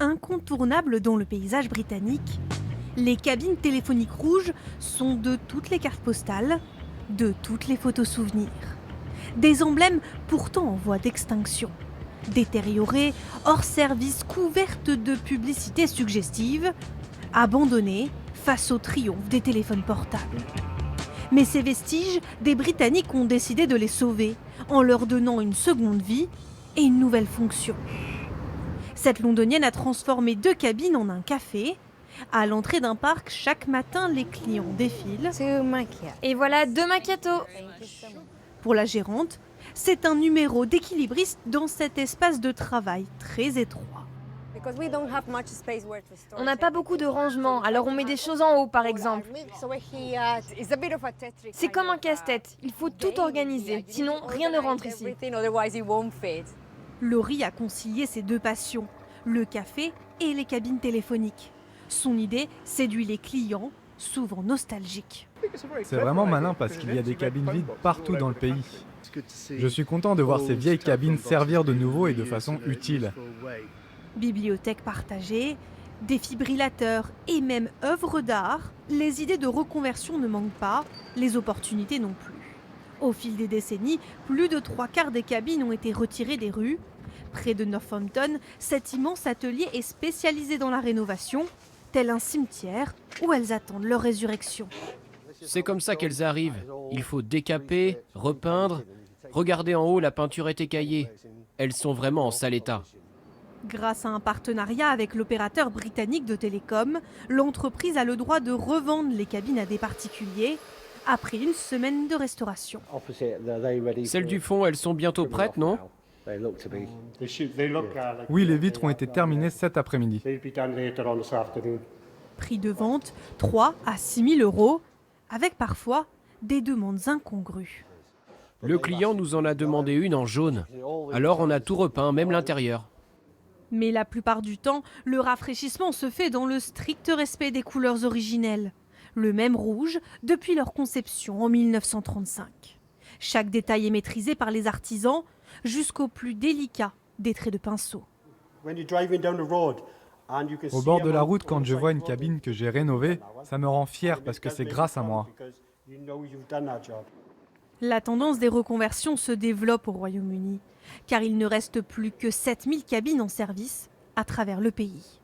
incontournable dans le paysage britannique, les cabines téléphoniques rouges sont de toutes les cartes postales, de toutes les photos souvenirs. Des emblèmes pourtant en voie d'extinction. Détériorées, hors service, couvertes de publicités suggestives, abandonnées face au triomphe des téléphones portables. Mais ces vestiges, des Britanniques ont décidé de les sauver en leur donnant une seconde vie et une nouvelle fonction. Cette londonienne a transformé 2 cabines en un café. À l'entrée d'un parc, chaque matin, les clients défilent. Et voilà 2 macchiatos. Pour la gérante, c'est un numéro d'équilibriste dans cet espace de travail très étroit. On n'a pas beaucoup de rangement, alors on met des choses en haut par exemple. C'est comme un casse-tête, il faut tout organiser, sinon rien ne rentre ici. Laurie a concilié ses 2 passions, le café et les cabines téléphoniques. Son idée séduit les clients, souvent nostalgiques. C'est vraiment malin parce qu'il y a des cabines vides partout dans le pays. Je suis content de voir ces vieilles cabines servir de nouveau et de façon utile. Bibliothèques partagées, défibrillateurs et même œuvres d'art, les idées de reconversion ne manquent pas, les opportunités non plus. Au fil des décennies, plus de 3/4 des cabines ont été retirées des rues. Près de Northampton, cet immense atelier est spécialisé dans la rénovation, tel un cimetière où elles attendent leur résurrection. C'est comme ça qu'elles arrivent. Il faut décaper, repeindre. Regardez en haut, la peinture est écaillée. Elles sont vraiment en sale état. Grâce à un partenariat avec l'opérateur britannique de télécom, l'entreprise a le droit de revendre les cabines à des particuliers après une semaine de restauration. Celles du fond, elles sont bientôt prêtes, non? Oui, les vitres ont été terminées cet après-midi. Prix de vente 3 à 6 000 euros, avec parfois des demandes incongrues. Le client nous en a demandé une en jaune. Alors on a tout repeint, même l'intérieur. Mais la plupart du temps, le rafraîchissement se fait dans le strict respect des couleurs originelles. Le même rouge depuis leur conception en 1935. Chaque détail est maîtrisé par les artisans, jusqu'au plus délicat des traits de pinceau. Au bord de la route, quand je vois une cabine que j'ai rénovée, ça me rend fier parce que c'est grâce à moi. La tendance des reconversions se développe au Royaume-Uni, car il ne reste plus que 7 000 cabines en service à travers le pays.